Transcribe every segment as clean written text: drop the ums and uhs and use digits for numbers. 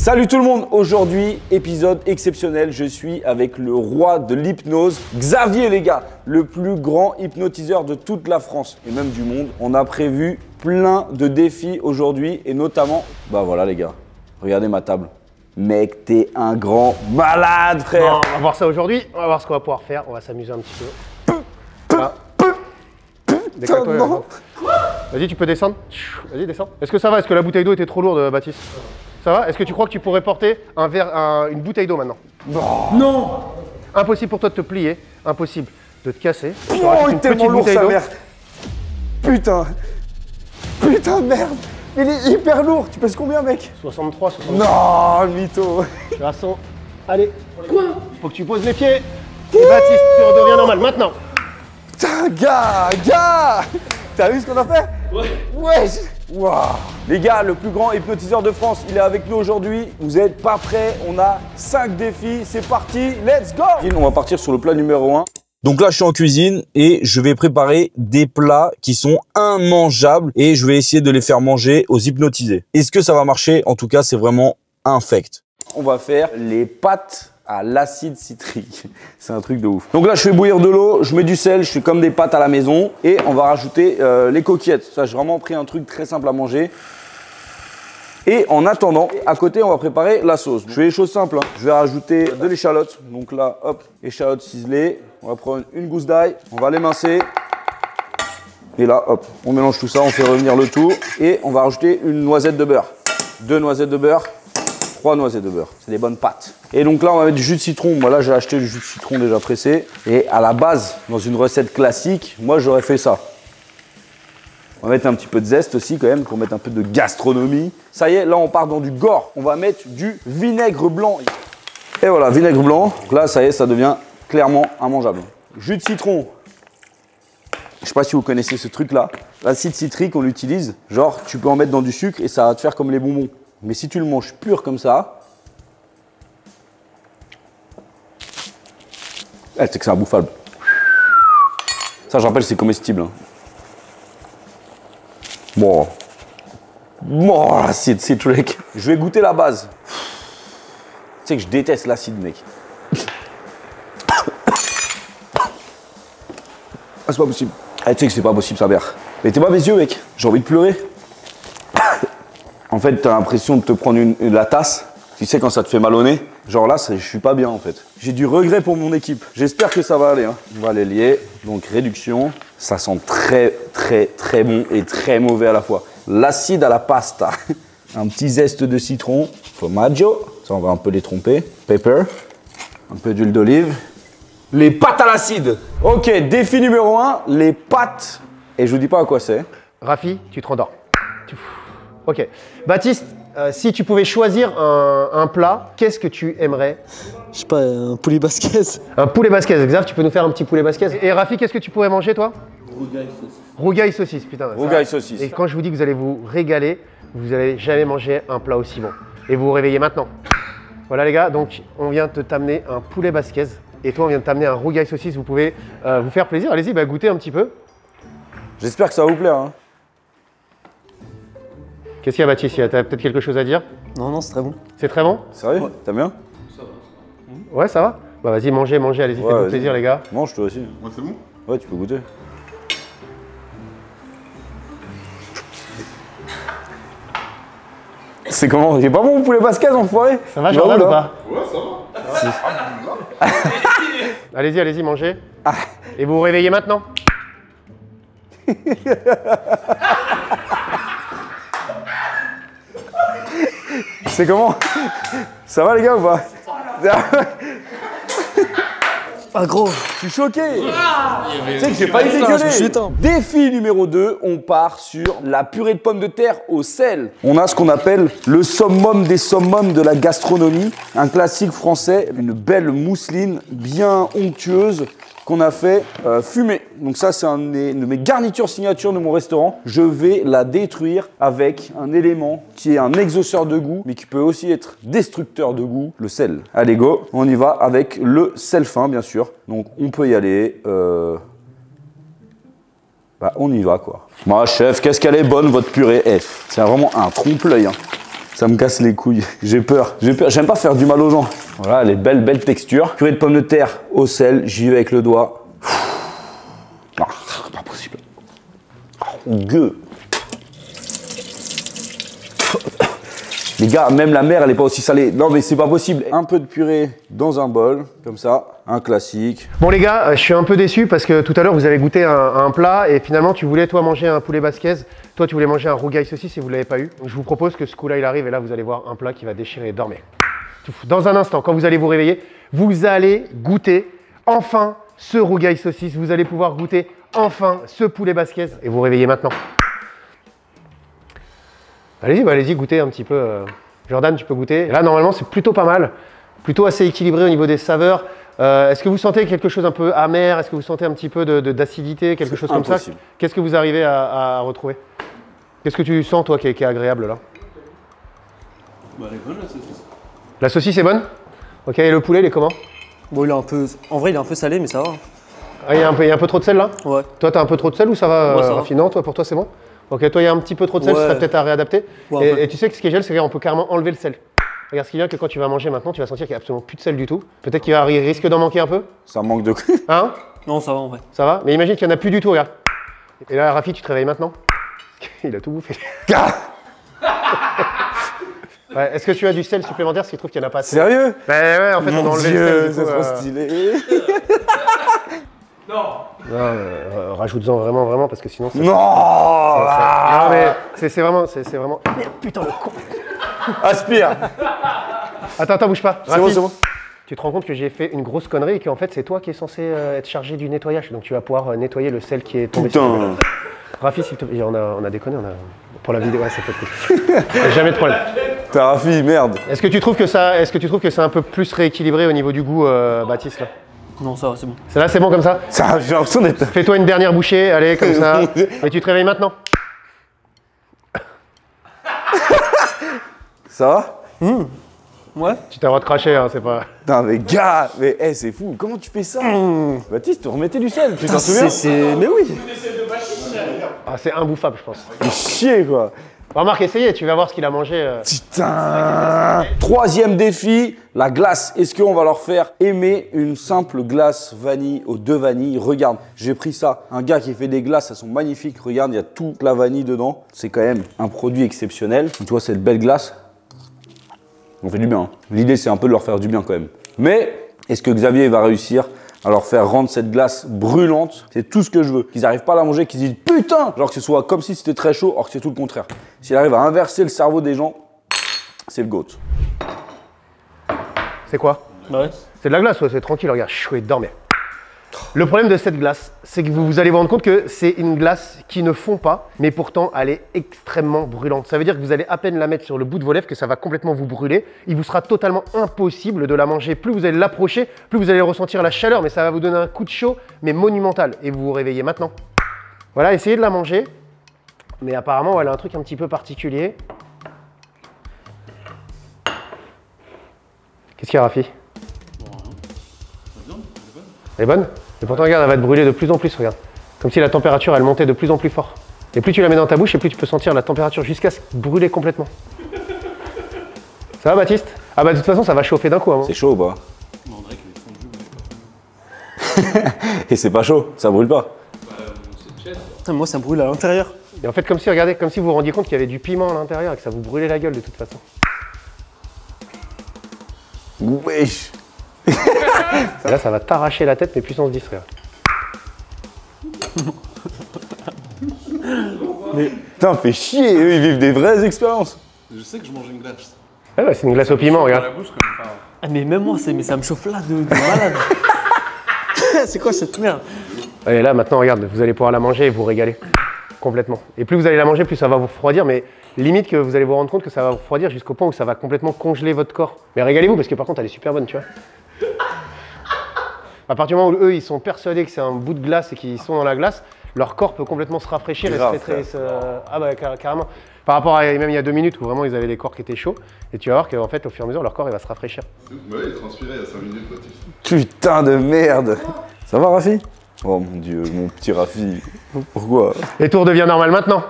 Salut tout le monde, aujourd'hui épisode exceptionnel, je suis avec le roi de l'hypnose, Xavier les gars, le plus grand hypnotiseur de toute la France et même du monde. On a prévu plein de défis aujourd'hui et notamment, bah voilà les gars, regardez ma table. Mec, t'es un grand malade frère. Bon, on va voir ça aujourd'hui, on va voir ce qu'on va pouvoir faire, on va s'amuser un petit peu. Voilà. Décale-toi. Vas-y, tu peux descendre. Vas-y, descends. Est-ce que ça va? Est-ce que la bouteille d'eau était trop lourde, Baptiste? Ça va? Est-ce que tu crois que tu pourrais porter une bouteille d'eau maintenant? Non. Impossible pour toi de te plier, impossible de te casser. Oh, il est tellement lourd sa mère. Putain. Putain de merde. Il est hyper lourd. Tu pèses combien mec? 63, 63. Non, mytho. De toute façon, allez. Quoi? Faut que tu poses les pieds. Et Baptiste, tu redeviens normal maintenant. Putain, gars. T'as vu ce qu'on a fait? Ouais. Wow. Les gars, le plus grand hypnotiseur de France, il est avec nous aujourd'hui. Vous n'êtes pas prêts? On a 5 défis. C'est parti, let's go! On va partir sur le plat numéro 1. Donc là, je suis en cuisine et je vais préparer des plats qui sont immangeables et je vais essayer de les faire manger aux hypnotisés. Est-ce que ça va marcher? En tout cas, c'est vraiment infect. On va faire les pâtes à l'acide citrique. C'est un truc de ouf. Donc là, je fais bouillir de l'eau, je mets du sel, je fais comme des pâtes à la maison et on va rajouter les coquillettes. Ça, j'ai vraiment pris un truc très simple à manger. Et en attendant, à côté, on va préparer la sauce. Je fais les choses simples. Je vais rajouter de l'échalote. Donc là, hop, échalote ciselée. On va prendre une gousse d'ail, on va l'émincer. Et là, hop, on mélange tout ça, on fait revenir le tout. Et on va rajouter une noisette de beurre. 2 noisettes de beurre. 3 noisettes de beurre, c'est des bonnes pâtes. Et donc là, on va mettre du jus de citron. Moi là, j'ai acheté du jus de citron déjà pressé. Et à la base, dans une recette classique, moi j'aurais fait ça. On va mettre un petit peu de zeste aussi quand même, pour mettre un peu de gastronomie. Ça y est, là on part dans du gore. On va mettre du vinaigre blanc. Et voilà, vinaigre blanc. Donc là, ça y est, ça devient clairement immangeable. Jus de citron. Je sais pas si vous connaissez ce truc-là. L'acide citrique, on l'utilise. Genre, tu peux en mettre dans du sucre et ça va te faire comme les bonbons. Mais si tu le manges pur comme ça, c'est que c'est imbouffable. Ça, je rappelle, c'est comestible. Hein. Bon, l'acide citrique. Je vais goûter la base. Tu sais que je déteste l'acide, mec. Ah, c'est pas possible. Ah, tu sais que c'est pas possible, sa mère. Mais t'es pas mes yeux, mec. J'ai envie de pleurer. En fait, t'as l'impression de te prendre la tasse. Tu sais quand ça te fait mal au nez. Genre là, je suis pas bien en fait. J'ai du regret pour mon équipe. J'espère que ça va aller. Hein. On va les lier. Donc réduction. Ça sent très bon et très mauvais à la fois. L'acide à la pasta. Un petit zeste de citron. Formaggio. Ça, on va un peu les tromper. Pepper. Un peu d'huile d'olive. Les pâtes à l'acide. Ok, défi numéro 1. Les pâtes. Et je vous dis pas à quoi c'est. Rafi, tu te rendors. Ok. Baptiste, si tu pouvais choisir un plat, qu'est-ce que tu aimerais? Je sais pas, un poulet basquez. Un poulet basquez. Xav, tu peux nous faire un petit poulet basquez? Et Rafi, qu'est-ce que tu pourrais manger, toi? Rougail saucisse. Rougail saucisse, putain. Rougail saucisse. Et quand je vous dis que vous allez vous régaler, vous n'allez jamais manger un plat aussi bon. Et vous vous réveillez maintenant. Voilà les gars, donc on vient de t'amener un poulet basquez. Et toi, on vient de t'amener un rougail saucisse. Vous pouvez vous faire plaisir. Allez-y, goûtez un petit peu. J'espère que ça va vous plaire. Hein. Qu'est-ce qu'il y a, Baptiste? T'as peut-être quelque chose à dire? Non, c'est très bon. C'est très bon? Sérieux? Ouais. T'aimes bien? Ouais, ça va? Bah vas-y, mangez, allez-y, faites-vous plaisir les gars. Mange toi aussi. Ouais, c'est bon? Ouais, tu peux goûter. C'est comment? J'ai pas bon poulet basquez, enfoiré? Ça va, Jordan, ou pas? Ouais, ça va. Allez-y, mangez. Et vous vous réveillez maintenant? C'est comment? Ça va les gars ou pas? Ah gros. Je suis choqué. Tu sais que j'ai pas été gueulé. Défi numéro 2, on part sur la purée de pommes de terre au sel. On a ce qu'on appelle le summum des summums de la gastronomie. Un classique français, une belle mousseline bien onctueuse qu'on a fait fumer. Donc ça, c'est une de mes garnitures signature de mon restaurant. Je vais la détruire avec un élément qui est un exhausteur de goût, mais qui peut aussi être destructeur de goût, le sel. Allez go, on y va avec le sel fin, bien sûr. Donc on peut y aller. Bah on y va quoi. Moi chef, qu'est-ce qu'elle est bonne votre purée. C'est vraiment un trompe-l'œil. Hein. Ça me casse les couilles. J'ai peur. J'aime pas faire du mal aux gens. Voilà, les belles textures. Purée de pommes de terre au sel. J'y vais avec le doigt. Ah, pas possible. Gueux. Les gars, même la mer, elle est pas aussi salée. Non, mais c'est pas possible. Un peu de purée dans un bol, comme ça. Un classique. Bon les gars, je suis un peu déçu parce que tout à l'heure vous avez goûté un plat et finalement tu voulais toi manger un poulet basquez, toi tu voulais manger un rougail saucisse et vous l'avez pas eu. Donc je vous propose que ce coup-là il arrive et là vous allez voir un plat qui va déchirer. Dormez. Dans un instant, quand vous allez vous réveiller, vous allez goûter enfin ce rougail saucisse. Vous allez pouvoir goûter enfin ce poulet basquez et vous réveillez maintenant. Allez-y, goûtez un petit peu. Jordan, tu peux goûter. Et là normalement c'est plutôt pas mal, plutôt assez équilibré au niveau des saveurs. Est-ce que vous sentez quelque chose un peu amer? Est-ce que vous sentez un petit peu d'acidité, quelque chose comme ça? Qu'est-ce que vous arrivez à retrouver? Qu'est-ce que tu sens, toi, qui est agréable, là? Bah, elle est bonne, la saucisse. La saucisse est bonne? Ok, et le poulet, il est comment? Bon, il est un peu... En vrai, il est un peu salé, mais ça va. Ah, il y a un peu trop de sel, là? Ouais. Toi, t'as un peu trop de sel ou ça va, Ouais, ça va. Rafi? Non, toi, pour toi, c'est bon? Ok, toi, il y a un petit peu trop de sel, Ouais. ça serait peut-être à réadapter. Ouais, Et tu sais que ce qui est génial, c'est qu'on peut carrément enlever le sel. Regarde, ce qui vient que quand tu vas manger maintenant, tu vas sentir qu'il n'y a absolument plus de sel du tout. Peut-être qu'il risque d'en manquer un peu. Ça manque de... Hein? Non, ça va, en vrai. Ça va? Mais imagine qu'il n'y en a plus du tout, regarde. Et là, Rafi, tu te réveilles maintenant? Il a tout bouffé. Ouais, est-ce que tu as du sel supplémentaire parce qu'il trouve qu'il n'y en a pas assez? Sérieux? Ben ouais, en fait, on a enlevé le sel. Du c'est coup, trop stylé. Non, rajoute-en vraiment, parce que sinon... Non. Non, mais c'est vraiment... Merde, putain, le con. Aspire. Attends, bouge pas. C'est bon, Rafi, c'est bon. tu te rends compte que j'ai fait une grosse connerie et qu'en fait, c'est toi qui es censé être chargé du nettoyage. Donc, tu vas pouvoir nettoyer le sel qui est tombé sur le... Putain. Rafi, s'il te plaît, on a déconné, pour la vidéo, ouais, ça peut être cool. Jamais de problème. T'as Rafi, merde. Est-ce que tu trouves que c'est un peu plus rééquilibré au niveau du goût, Baptiste, là? Non, ça va, c'est bon. C'est là, c'est bon comme ça? Ça, j'ai l'impression d'être... Fais-toi une dernière bouchée, allez, comme ça. Et tu te réveilles maintenant? Ça va? Ouais. Tu t'as le droit de cracher, hein, c'est pas... Putain, mais gars, mais hey, c'est fou. Comment tu fais ça? Baptiste, tu remettais du sel, tu t'en souviens? Mais oui. Ah, c'est imbouffable, je pense. Fais chier, quoi. Remarque, essayez, tu vas voir ce qu'il a mangé. Putain. Troisième défi, la glace. Est-ce qu'on va leur faire aimer une simple glace vanille aux 2 vanilles? Regarde, j'ai pris ça. Un gars qui fait des glaces, elles sont magnifiques. Regarde, il y a toute la vanille dedans. C'est quand même un produit exceptionnel. Tu vois, cette belle glace. On fait du bien. L'idée, c'est un peu de leur faire du bien quand même. Mais est-ce que Xavier va réussir à leur faire rendre cette glace brûlante? C'est tout ce que je veux. Qu'ils n'arrivent pas à la manger, qu'ils disent putain, genre que ce soit comme si c'était très chaud, or que c'est tout le contraire. S'il arrive à inverser le cerveau des gens, c'est le GOAT. C'est quoi? Bah ouais. C'est de la glace, ouais, c'est tranquille, regarde, chouette, dormez. Le problème de cette glace, c'est que vous allez vous rendre compte que c'est une glace qui ne fond pas, mais pourtant elle est extrêmement brûlante. Ça veut dire que vous allez à peine la mettre sur le bout de vos lèvres, que ça va complètement vous brûler. Il vous sera totalement impossible de la manger. Plus vous allez l'approcher, plus vous allez ressentir la chaleur, mais ça va vous donner un coup de chaud, mais monumental. Et vous vous réveillez maintenant. Voilà, essayez de la manger. Mais apparemment, elle a un truc un petit peu particulier. Qu'est-ce qu'il y a, Rafi? Elle est bonne? Et pourtant, regarde, elle va te brûler de plus en plus, regarde. Comme si la température, elle montait de plus en plus fort. Et plus tu la mets dans ta bouche, et plus tu peux sentir la température jusqu'à se brûler complètement. Ça va, Baptiste? Ah bah de toute façon, ça va chauffer d'un coup. Hein. C'est chaud ou pas? On dirait qu'il est fondu. Et c'est pas chaud, ça brûle pas. Putain, moi, ça brûle à l'intérieur. Et en fait, comme si, regardez, comme si vous vous rendiez compte qu'il y avait du piment à l'intérieur et que ça vous brûlait la gueule de toute façon. Wesh. Et là, ça va t'arracher la tête, mais puissance 10, regarde. Mais putain, fais chier, eux ils vivent des vraies expériences. Je sais que je mange une glace. Ah ouais, c'est une glace au piment, Dans regarde. la bouche comme ça. Ah, mais même moi, mais ça me chauffe là de malade. C'est quoi cette merde? Et là, maintenant, regarde, vous allez pouvoir la manger et vous régaler. Complètement. Et plus vous allez la manger, plus ça va vous refroidir, mais limite que vous allez vous rendre compte que ça va vous refroidir jusqu'au point où ça va complètement congeler votre corps. Mais régalez-vous, parce que par contre, elle est super bonne, tu vois. À partir du moment où eux, ils sont persuadés que c'est un bout de glace et qu'ils sont dans la glace, leur corps peut complètement se rafraîchir Grave, et se Ah bah carrément. Par rapport à même il y a 2 minutes où vraiment ils avaient les corps qui étaient chauds, et tu vas voir qu'en fait, au fur et à mesure, leur corps il va se rafraîchir. Bah oui, il transpirait il y a 5 minutes, Baptiste. Putain de merde. Ça va, Rafi? Oh mon dieu, mon petit Rafi. Pourquoi? Et tout redevient normal maintenant.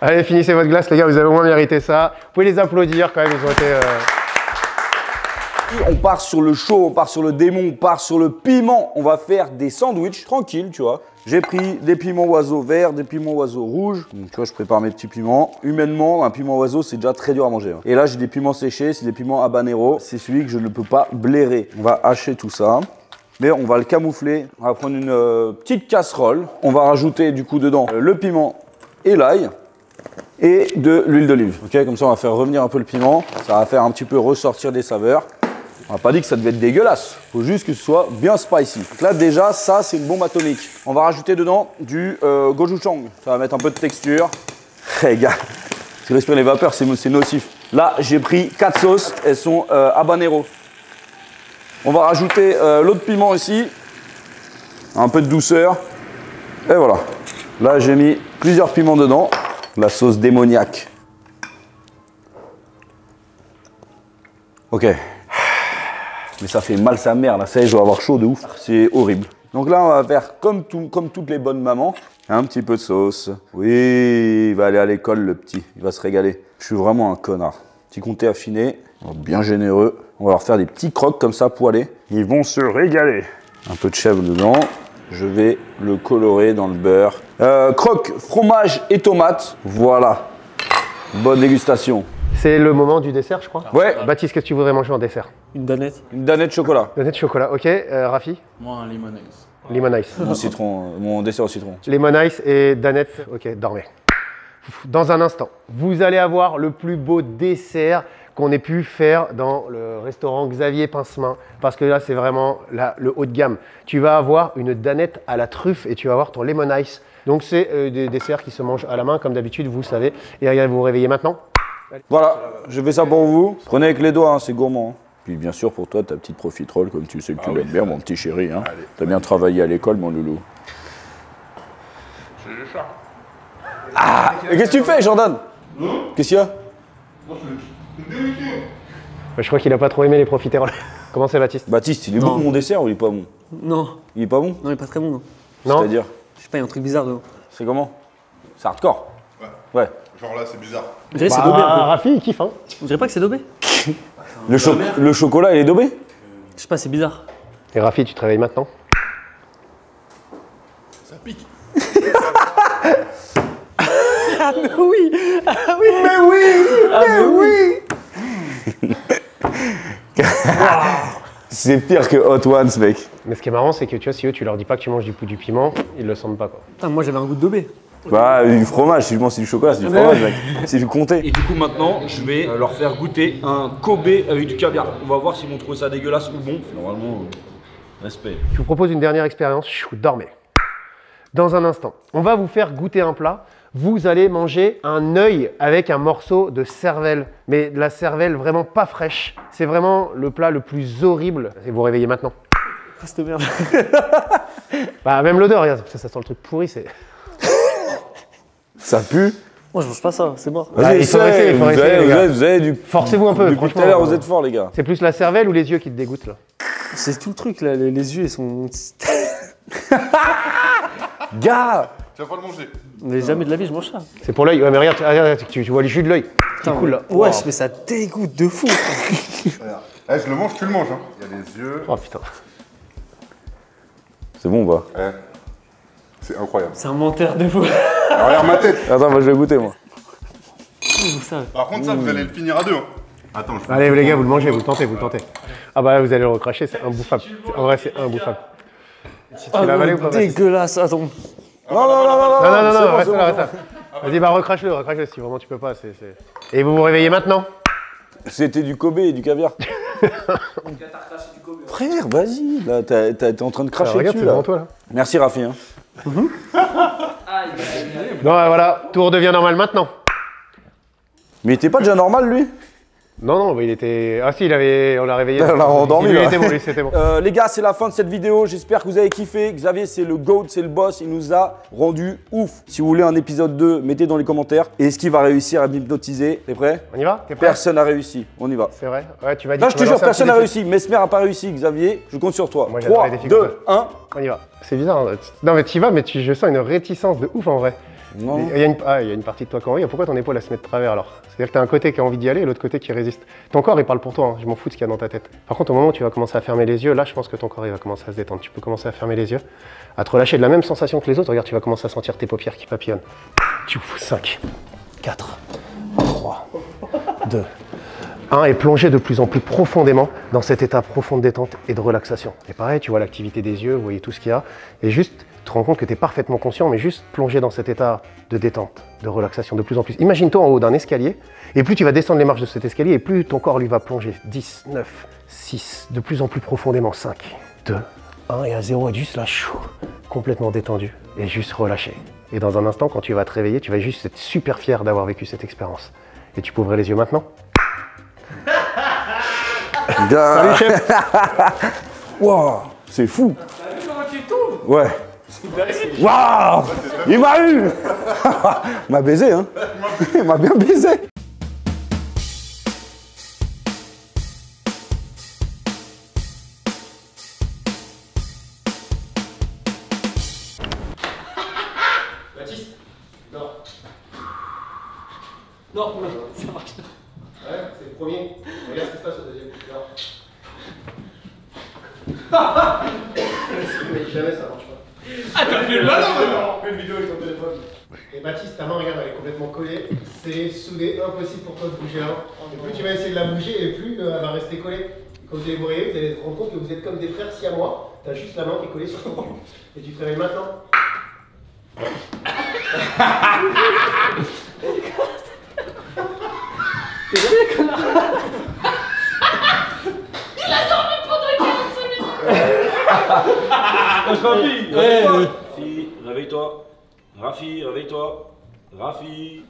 Allez, finissez votre glace, les gars, vous avez au moins mérité ça. Vous pouvez les applaudir quand même, ils ont été... On part sur le chaud, on part sur le démon, on part sur le piment. On va faire des sandwichs tranquilles, tu vois. J'ai pris des piments oiseaux verts, des piments oiseaux rouges. Donc, tu vois, je prépare mes petits piments. Humainement, un piment oiseau, c'est déjà très dur à manger. Et là, j'ai des piments séchés, c'est des piments habanero. C'est celui que je ne peux pas blairer. On va hacher tout ça. Mais on va le camoufler. On va prendre une petite casserole. On va rajouter du coup dedans le piment et l'ail. Et de l'huile d'olive. Ok, comme ça, on va faire revenir un peu le piment. Ça va faire un petit peu ressortir des saveurs. On n'a pas dit que ça devait être dégueulasse. Il faut juste que ce soit bien spicy. Donc là, déjà, ça, c'est une bombe atomique. On va rajouter dedans du gochujang. Ça va mettre un peu de texture. Les gars, si respire les vapeurs, c'est nocif. Là, j'ai pris 4 sauces. Elles sont habanero. On va rajouter l'autre piment ici. Un peu de douceur. Et voilà. Là, j'ai mis plusieurs piments dedans. La sauce démoniaque. Ok. Mais ça fait mal sa mère, là, ça y est, je dois avoir chaud de ouf. C'est horrible. Donc là, on va faire comme toutes les bonnes mamans. Un petit peu de sauce. Oui, il va aller à l'école, le petit. Il va se régaler. Je suis vraiment un connard. Petit comté affiné, bien généreux. On va leur faire des petits crocs comme ça, poêlés. Ils vont se régaler. Un peu de chèvre dedans. Je vais le colorer dans le beurre. Croque, fromage et tomate. Voilà. Bonne dégustation. C'est le moment du dessert, je crois. Ouais. Baptiste, qu'est-ce que tu voudrais manger en dessert? Une danette. Une danette chocolat. Danette chocolat, ok. Rafi? Moi, un lemon ice. Lemon ice. Mon citron, mon dessert au citron. Lemon ice et danette, ok, dormez. Dans un instant, vous allez avoir le plus beau dessert qu'on ait pu faire dans le restaurant Xavier Pincemain, parce que là, c'est vraiment le haut de gamme. Tu vas avoir une danette à la truffe et tu vas avoir ton lemon ice. Donc, c'est des desserts qui se mangent à la main, comme d'habitude, vous savez. Et regardez, vous vous réveillez maintenant. Voilà, je fais ça pour vous. Prenez avec les doigts, hein, c'est gourmand. Hein. Puis bien sûr, pour toi, ta petite profiterole, comme tu sais que tu l'aimes bien, mon petit chéri. Hein. T'as bien travaillé à l'école, mon loulou. Ah, et qu'est-ce que tu fais, Jordan? Qu'est-ce qu'il y a? Je crois qu'il n'a pas trop aimé les profiteroles. Comment c'est, Baptiste? Baptiste, il est bon mon dessert ou il est pas bon? Non, Il est pas bon? non, il est pas très bon. Non. Non. C'est-à-dire? Je sais pas, il y a un truc bizarre dedans. C'est comment? C'est hardcore? Ouais. Ouais. Genre là, c'est bizarre. On dirait que c'est daubé un peu. Rafi, il kiffe, hein. On dirait pas que c'est daubé. Le chocolat, il est daubé? Je sais pas, c'est bizarre. Et Rafi, tu te réveilles maintenant? Ça pique. Ah mais oui. Ah oui. Mais oui! Mais oui! C'est pire que Hot Ones, mec. Mais ce qui est marrant, c'est que tu vois, si eux, tu leur dis pas que tu manges du piment, ils le sentent pas, quoi. Putain, moi j'avais un goût de daubé. Bah, du fromage, si je mange c'est du chocolat, c'est du fromage, mec. C'est du comté. Et du coup, maintenant, je vais leur faire goûter un Kobe avec du caviar. On va voir s'ils vont trouver ça dégueulasse ou bon. Normalement, respect. Je vous propose une dernière expérience. Chou, dormez. Dans un instant, on va vous faire goûter un plat. Vous allez manger un œil avec un morceau de cervelle. Mais de la cervelle vraiment pas fraîche. C'est vraiment le plat le plus horrible. Et vous vous réveillez maintenant. Ah, cette merde. Bah, même l'odeur, regarde, ça sent le truc pourri. C'est... Ça pue. Moi je mange pas ça, c'est mort. Ah, il faut essayer, vous avez du... Forcez-vous un peu, Depuis franchement. tout à l'heure, vous êtes forts, les gars. C'est plus la cervelle ou les yeux qui te dégoûtent, là? C'est tout le truc là, les yeux ils sont. Gars! Tu vas pas le manger. Mais jamais de la vie je mange ça. C'est pour l'œil. Ouais, mais regarde, tu vois le jus de l'œil. C'est cool, là. Wesh, mais ça dégoûte de fou. Regarde. Eh, je le mange, tu le manges. Hein. Il y a les yeux. Oh, putain. C'est bon ou pas? Eh. C'est incroyable. C'est un menteur de fou. Alors, regarde ma tête. Attends, moi je vais goûter, moi. Ça. Par contre, ça, vous allez le finir à deux. Hein. Attends, je Allez, les gars, vous le mangez, vous le tentez, vous le tentez. Ah bah là, vous allez le recracher, c'est imbouffable. En vrai, c'est imbouffable. Ah, l'as avalé ou pas, Baptiste? dégueulasse, attends. Non, Non, c'est bon, reste là. Vas-y, bah recrache-le si vraiment tu peux pas. Et vous vous réveillez maintenant? C'était du Kobe et du caviar. Frère, vas-y, là, t'es en train de cracher Regarde, dessus, c'est là. devant toi, là. Merci, Rafi. Hein. Bon, voilà, tout redevient normal maintenant. Mais il était pas déjà normal, lui? Non, il était... Ah si, on l'a réveillé. On l'a rendormi, Lui, là. il était bon, lui, c'était bon. Les gars, c'est la fin de cette vidéo. J'espère que vous avez kiffé. Xavier, c'est le GOAT, c'est le boss. Il nous a rendu ouf. Si vous voulez un épisode 2, mettez dans les commentaires. Et est-ce qu'il va réussir à m'hypnotiser? T'es prêt? On y va? T'es prêt? Personne n'a réussi. On y va. C'est vrai? Ouais, tu m'as dit... Là, que je tu te vas jure, lancer un personne petit n'a défi. réussi. Mesmer a pas réussi. Xavier, je compte sur toi. Moi, j'adore 3, les défis 2, comme ça. 1. On y va. C'est bizarre. Non, mais tu y vas, mais je sens une réticence de ouf en vrai. Non. Il y a une partie de toi qui a envie. Pourquoi ton épaule elle se met de travers alors? C'est-à-dire que tu as un côté qui a envie d'y aller et l'autre côté qui résiste. Ton corps il parle pour toi, hein. Je m'en fous de ce qu'il y a dans ta tête. Par contre, au moment où tu vas commencer à fermer les yeux, là je pense que ton corps il va commencer à se détendre. Tu peux commencer à fermer les yeux, à te relâcher de la même sensation que les autres. Regarde, tu vas commencer à sentir tes paupières qui papillonnent. 5, 4, 3, 2, 1 et plonger de plus en plus profondément dans cet état profond de détente et de relaxation. Et pareil, tu vois l'activité des yeux, vous voyez tout ce qu'il y a, et juste te rends compte que tu es parfaitement conscient, mais juste plonger dans cet état de détente, de relaxation de plus en plus. Imagine-toi en haut d'un escalier, et plus tu vas descendre les marches de cet escalier, et plus ton corps lui va plonger. 10, 9, 6, de plus en plus profondément. 5, 2, 1, et à 0, et juste là, chou, complètement détendu, et juste relâché. Et dans un instant, quand tu vas te réveiller, tu vas juste être super fier d'avoir vécu cette expérience. Et tu peux ouvrir les yeux maintenant. Salut chef. Wow, c'est fou. T'as vu comment tu tombes? Ouais. Waouh, il m'a eu. Il m'a baisé, hein. Il m'a bien baisé. Baptiste, non. Non, ça marche. Ouais, c'est le premier. Regarde ce qui se passe au deuxième. Jamais ça marche pas. Ah, t'as fait le malin. Fais une vidéo avec ton téléphone. Et Baptiste, ta main, regarde, elle est complètement collée. C'est soudé, impossible pour toi de bouger là. Et plus tu vas essayer de la bouger, et plus elle va rester collée. Quand vous allez vous réveiller, vous allez te rendre compte que vous êtes comme des frères siamois. T'as juste la main qui est collée sur ton cul. Et tu te réveilles maintenant. T'es sérieux, connard? Il a dormi pendant 45 minutes. Rafi, réveille-toi. Rafi, réveille-toi. Rafi, réveille-toi. Rafi.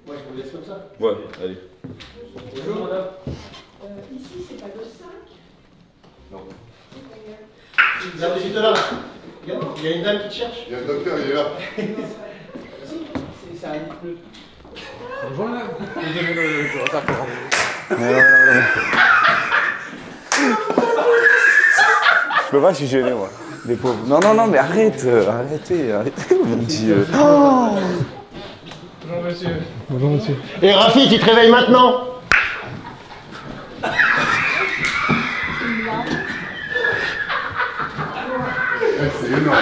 Moi, je vous laisse comme ça. Ouais, allez. Bonjour, madame. Ici, c'est pas le 5. Non. Regarde, juste là. Regarde, il y a une dame qui te cherche. Il y a le docteur, il est là. C'est un peu. Non. Je peux pas, je suis gêné, moi. Les pauvres. Non, non, non, mais arrête, arrêtez, mon Dieu. Oh. Bonjour, monsieur. Bonjour, monsieur. Et Rafi, tu te réveilles maintenant. C'est énorme.